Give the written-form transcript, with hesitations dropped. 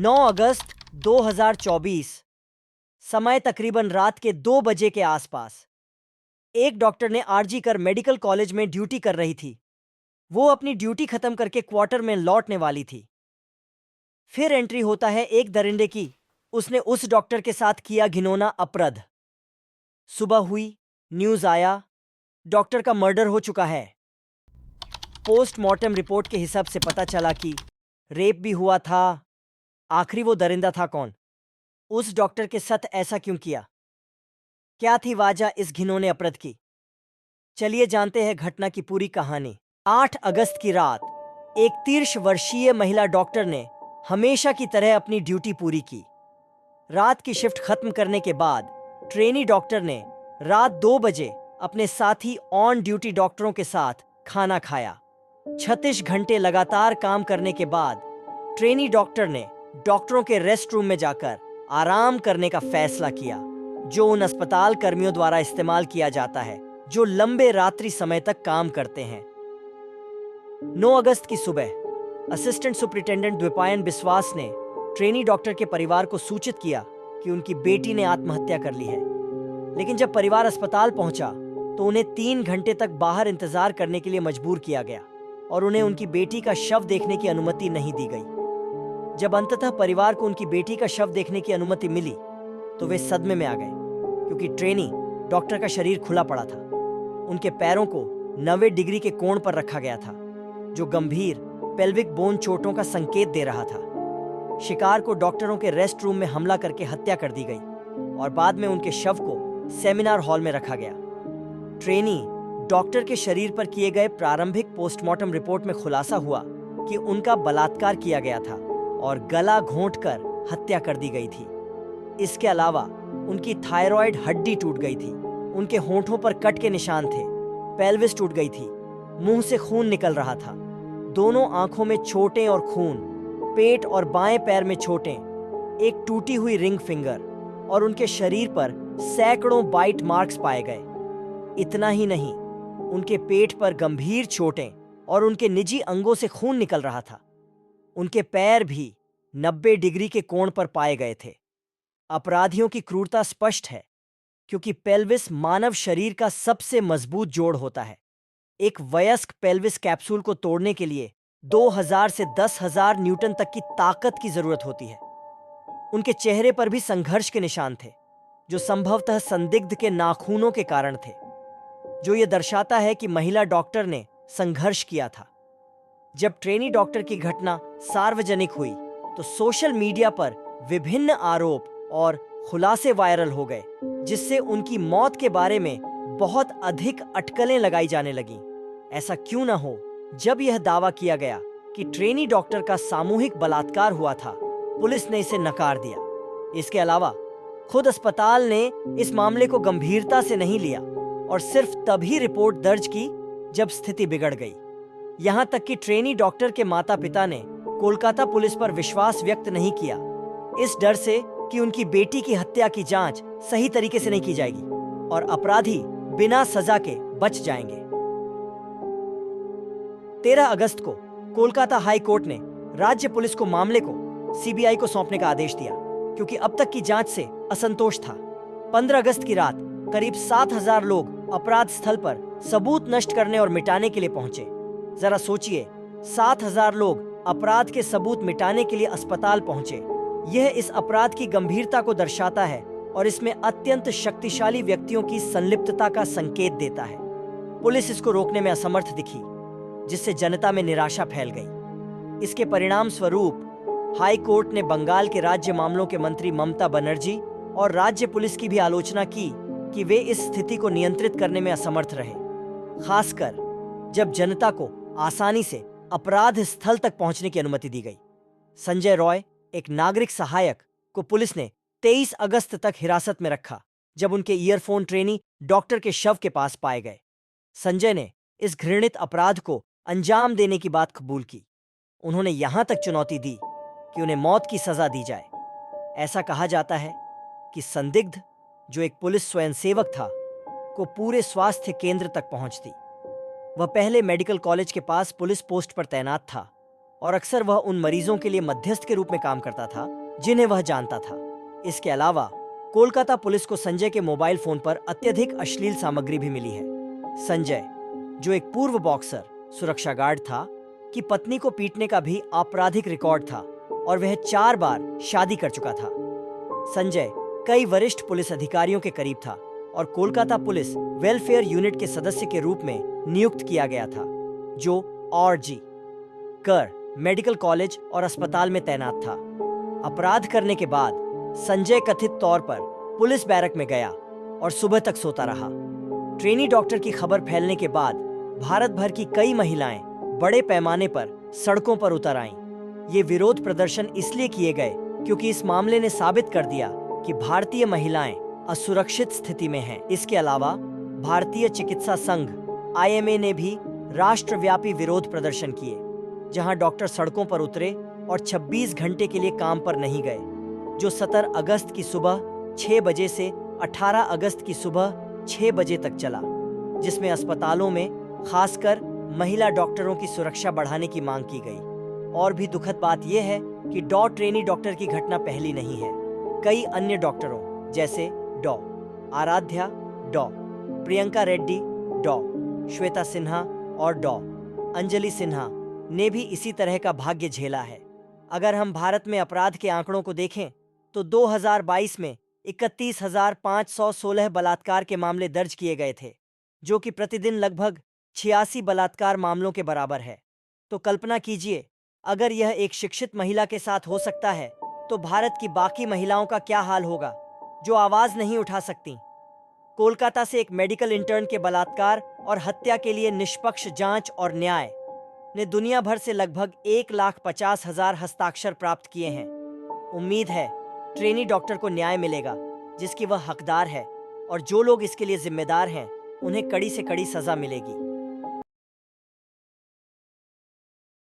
9 अगस्त 2024, समय तकरीबन रात के 2 बजे के आसपास। एक डॉक्टर ने आरजी कर मेडिकल कॉलेज में ड्यूटी कर रही थी। वो अपनी ड्यूटी खत्म करके क्वार्टर में लौटने वाली थी। फिर एंट्री होता है एक दरिंदे की। उसने उस डॉक्टर के साथ किया घिनौना अपराध। सुबह हुई, न्यूज़ आया, डॉक्टर का मर्डर हो चुका है। पोस्टमार्टम रिपोर्ट के हिसाब से पता चला कि रेप भी हुआ था। आखिरी वो दरिंदा था कौन? उस डॉक्टर के साथ ऐसा क्यों किया? क्या थी वजह इस घिनौने अपराध की? चलिए जानते हैं घटना की पूरी कहानी। 8 अगस्त की रात एक 30 वर्षीय महिला डॉक्टर ने हमेशा की तरह अपनी ड्यूटी पूरी की। रात की शिफ्ट खत्म करने के बाद ट्रेनी डॉक्टर ने रात 2 बजे अपने साथी ऑन ड्यूटी डॉक्टरों के साथ खाना खाया। 36 घंटे लगातार काम करने के बाद ट्रेनी डॉक्टर ने डॉक्टरों के रेस्ट रूम में जाकर आराम करने का फैसला किया, जो उन अस्पताल कर्मियों द्वारा इस्तेमाल किया जाता है जो लंबे रात्रि समय तक काम करते हैं। 9 अगस्त की सुबह असिस्टेंट सुपरिटेंडेंट द्विपायन बिस्वास ने ट्रेनी डॉक्टर के परिवार को सूचित किया कि उनकी बेटी ने आत्महत्या कर ली है। लेकिन जब परिवार अस्पताल पहुंचा तो उन्हें 3 घंटे तक बाहर इंतजार करने के लिए मजबूर किया गया और उन्हें उनकी बेटी का शव देखने की अनुमति नहीं दी गई। जब अंततः परिवार को उनकी बेटी का शव देखने की अनुमति मिली तो वे सदमे में आ गए, क्योंकि ट्रेनी डॉक्टर का शरीर खुला पड़ा था। उनके पैरों को 90 डिग्री के कोण पर रखा गया था, जो गंभीर पेल्विक बोन चोटों का संकेत दे रहा था। शिकार को डॉक्टरों के रेस्ट रूम में हमला करके हत्या कर दी गई और बाद में उनके शव को सेमिनार हॉल में रखा गया। ट्रेनी डॉक्टर के शरीर पर किए गए प्रारंभिक पोस्टमार्टम रिपोर्ट में खुलासा हुआ कि उनका बलात्कार किया गया था और गला घोंटकर हत्या कर दी गई थी। इसके अलावा उनकी थायराइड हड्डी टूट गई थी, उनके होंठों पर कट के निशान थे, पेल्विस टूट गई थी, मुंह से खून निकल रहा था, दोनों आंखों में चोटें और खून, पेट और बाएं पैर में चोटें, एक टूटी हुई रिंग फिंगर और उनके शरीर पर सैकड़ों बाइट मार्क्स पाए गए। इतना ही नहीं, उनके पेट पर गंभीर चोटें और उनके निजी अंगों से खून निकल रहा था। उनके पैर भी 90 डिग्री के कोण पर पाए गए थे। अपराधियों की क्रूरता स्पष्ट है, क्योंकि पेल्विस मानव शरीर का सबसे मजबूत जोड़ होता है। एक वयस्क पेल्विस कैप्सूल को तोड़ने के लिए 2000 से 10,000 न्यूटन तक की ताकत की जरूरत होती है। उनके चेहरे पर भी संघर्ष के निशान थे, जो संभवतः संदिग्ध के नाखूनों के कारण थे, जो यह दर्शाता है कि महिला डॉक्टर ने संघर्ष किया था। जब ट्रेनी डॉक्टर की घटना सार्वजनिक हुई तो सोशल मीडिया पर विभिन्न आरोप और खुलासे वायरल हो गए, जिससे उनकी मौत के बारे में बहुत अधिक अटकलें लगाई जाने लगीं। ऐसा क्यों न हो, जब यह दावा किया गया कि ट्रेनी डॉक्टर का सामूहिक बलात्कार हुआ था, पुलिस ने इसे नकार दिया। इसके अलावा खुद अस्पताल ने इस मामले को गंभीरता से नहीं लिया और सिर्फ तभी रिपोर्ट दर्ज की जब स्थिति बिगड़ गई। यहां तक कि ट्रेनी डॉक्टर के माता पिता ने कोलकाता पुलिस पर विश्वास व्यक्त नहीं किया, इस डर से कि उनकी बेटी की हत्या की जांच सही तरीके से नहीं की जाएगी और अपराधी बिना सजा के बच जाएंगे। 13 अगस्त को कोलकाता हाई कोर्ट ने राज्य पुलिस को मामले को सीबीआई को सौंपने का आदेश दिया, क्योंकि अब तक की जांच से असंतोष था। 15 अगस्त की रात करीब 7,000 लोग अपराध स्थल पर सबूत नष्ट करने और मिटाने के लिए पहुंचे। जरा सोचिए, 7,000 लोग अपराध के सबूत मिटाने के लिए अस्पताल पहुंचे। यह इस अपराध की गंभीरता को दर्शाता है और इसमें अत्यंत शक्तिशाली व्यक्तियों की संलिप्तता का संकेत देता है। पुलिस इसको रोकने में असमर्थ दिखी, जिससे जनता में निराशा फैल गई। इसके परिणाम स्वरूप हाई कोर्ट ने बंगाल के राज्य मामलों के मंत्री ममता बनर्जी और राज्य पुलिस की भी आलोचना की कि वे इस स्थिति को नियंत्रित करने में असमर्थ रहे, खासकर जब जनता को आसानी से अपराध स्थल तक पहुंचने की अनुमति दी गई। संजय रॉय, एक नागरिक सहायक, को पुलिस ने 23 अगस्त तक हिरासत में रखा, जब उनके ईयरफोन ट्रेनी डॉक्टर के शव के पास पाए गए। संजय ने इस घृणित अपराध को अंजाम देने की बात कबूल की। उन्होंने यहां तक चुनौती दी कि उन्हें मौत की सजा दी जाए। ऐसा कहा जाता है कि संदिग्ध, जो एक पुलिस स्वयंसेवक था, को पूरे स्वास्थ्य केंद्र तक पहुंच दी। वह पहले मेडिकल कॉलेज के पास पुलिस पोस्ट पर तैनात था और अक्सर वह उन मरीजों के लिए मध्यस्थ के रूप में काम करता था जिन्हें वह जानता था। इसके अलावा कोलकाता पुलिस को संजय के मोबाइल फोन पर अत्यधिक अश्लील सामग्री भी मिली है। संजय, जो एक पूर्व बॉक्सर सुरक्षा गार्ड था, की पत्नी को पीटने का भी आपराधिक रिकॉर्ड था और वह 4 बार शादी कर चुका था। संजय कई वरिष्ठ पुलिस अधिकारियों के करीब था और कोलकाता पुलिस वेलफेयर यूनिट के सदस्य के रूप में नियुक्त किया गया था, जो और.जी. कर मेडिकल कॉलेज और अस्पताल में तैनात था। अपराध करने के बाद संजय कथित तौर पर पुलिस बैरक में गया और सुबह तक सोता रहा। ट्रेनी डॉक्टर की खबर फैलने के बाद भारत भर की कई महिलाएं बड़े पैमाने पर सड़कों पर उतर आईं। ये विरोध प्रदर्शन इसलिए किए गए क्योंकि इस मामले ने साबित कर दिया कि भारतीय महिलाएं असुरक्षित स्थिति में हैं। इसके अलावा भारतीय चिकित्सा संघ (IMA) ने भी राष्ट्रव्यापी विरोध प्रदर्शन किए, जहां डॉक्टर सड़कों पर उतरे और 26 घंटे के लिए काम पर नहीं गए, जो 17 अगस्त की सुबह 6 बजे से 18 अगस्त की सुबह 6 बजे तक चला, जिसमें अस्पतालों में खासकर महिला डॉक्टरों की सुरक्षा बढ़ाने की मांग की गई। और भी दुखद बात यह है कि ट्रेनी डॉक्टर की घटना पहली नहीं है। कई अन्य डॉक्टरों जैसे डॉ. आराध्या, डॉ. प्रियंका रेड्डी, डॉ. श्वेता सिन्हा और डॉ. अंजलि सिन्हा ने भी इसी तरह का भाग्य झेला है। अगर हम भारत में अपराध के आंकड़ों को देखें तो 2022 में 31,516 बलात्कार के मामले दर्ज किए गए थे, जो कि प्रतिदिन लगभग 86 बलात्कार मामलों के बराबर है। तो कल्पना कीजिए, अगर यह एक शिक्षित महिला के साथ हो सकता है तो भारत की बाकी महिलाओं का क्या हाल होगा जो आवाज नहीं उठा सकती। कोलकाता से एक मेडिकल इंटर्न के बलात्कार और हत्या के लिए निष्पक्ष जांच और न्याय ने दुनिया भर से लगभग 1,50,000 हस्ताक्षर प्राप्त किए हैं। उम्मीद है ट्रेनी डॉक्टर को न्याय मिलेगा जिसकी वह हकदार है, और जो लोग इसके लिए जिम्मेदार हैं उन्हें कड़ी से कड़ी सजा मिलेगी।